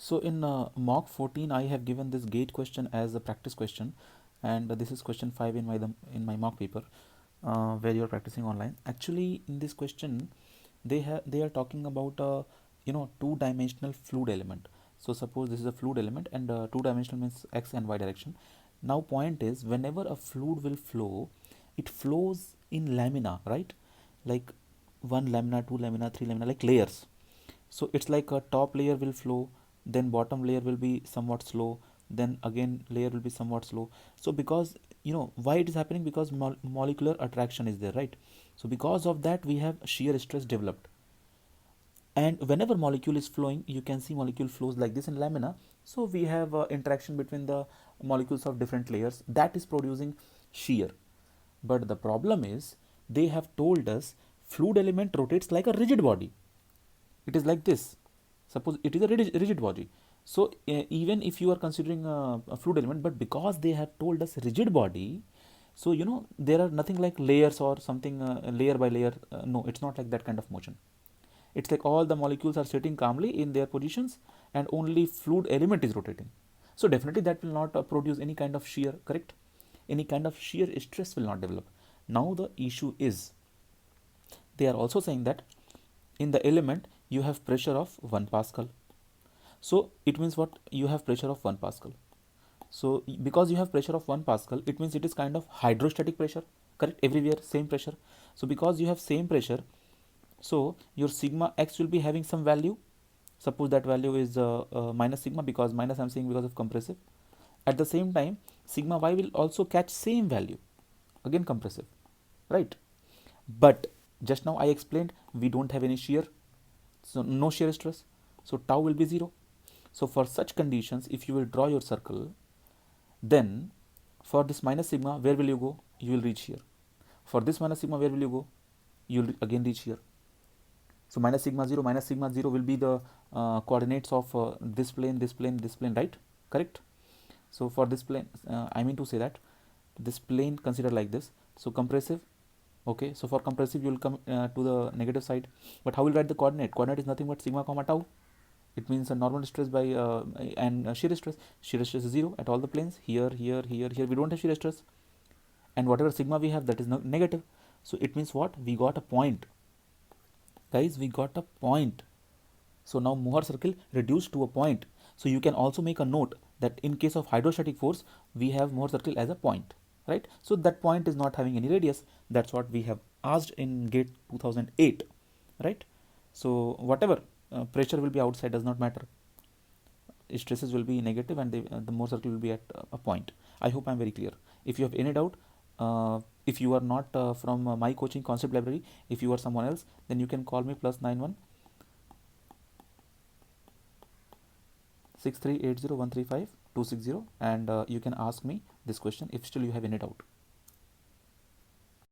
So in mock 14, I have given this gate question as a practice question, and this is question 5 in my mock paper, where you are practicing online. Actually, in this question, they are talking about two-dimensional fluid element. So suppose this is a fluid element, and two-dimensional means x and y direction. Now, point is, whenever a fluid will flow, it flows in lamina, right? Like one lamina, two lamina, three lamina, like layers. So it's like a top layer will flow, then bottom layer will be somewhat slow, then again layer will be somewhat slow. So because why it is happening, because molecular attraction is there, right? So because of that we have shear stress developed, and whenever molecule is flowing, you can see molecule flows like this in lamina. So we have interaction between the molecules of different layers that is producing shear. But the problem is, they have told us fluid element rotates like a rigid body. It is like this. Suppose it is a rigid body. So even if you are considering a fluid element, but because they have told us rigid body, so there are nothing like layers or something, layer by layer. No, it's not like that kind of motion. It's like all the molecules are sitting calmly in their positions, and only fluid element is rotating. So definitely that will not produce any kind of shear, correct? Any kind of shear stress will not develop. Now the issue is, they are also saying that in the element you have pressure of 1 pascal. So it means what? You have pressure of 1 pascal. So because you have pressure of 1 pascal, it means it is kind of hydrostatic pressure, correct? Everywhere same pressure. So because you have same pressure, so your sigma x will be having some value. Suppose that value is minus sigma, because minus I'm saying because of compressive. At the same time, sigma y will also catch same value, again compressive, right? But just now I explained we don't have any shear, so no shear stress, so tau will be 0. So for such conditions, if you will draw your circle, then for this minus sigma, where will you go? You will reach here. For this minus sigma, where will you go? You will again reach here. So minus sigma 0 will be the coordinates of this plane, this plane, this plane, right? Correct? So for this plane, I mean to say that this plane consider like this. So compressive, okay. So for compressive, you will come to the negative side. But how will write the coordinate? Coordinate is nothing but sigma comma tau. It means a normal stress by and shear stress. Shear stress is 0 at all the planes. Here, here, here, here. We don't have shear stress, and whatever sigma we have, that is negative. So it means what? We got a point, guys. We got a point. So now Mohr circle reduced to a point. So you can also make a note that in case of hydrostatic force, we have Mohr circle as a point, right? So that point is not having any radius. That's what we have asked in GATE 2008, right? So whatever pressure will be outside does not matter. Stresses will be negative, and the Mohr circle will be at a point. I hope I'm very clear. If you have any doubt, if you are not from my coaching concept library, if you are someone else, then you can call me +91 6380 135 260, and you can ask me this question if still you have any doubt.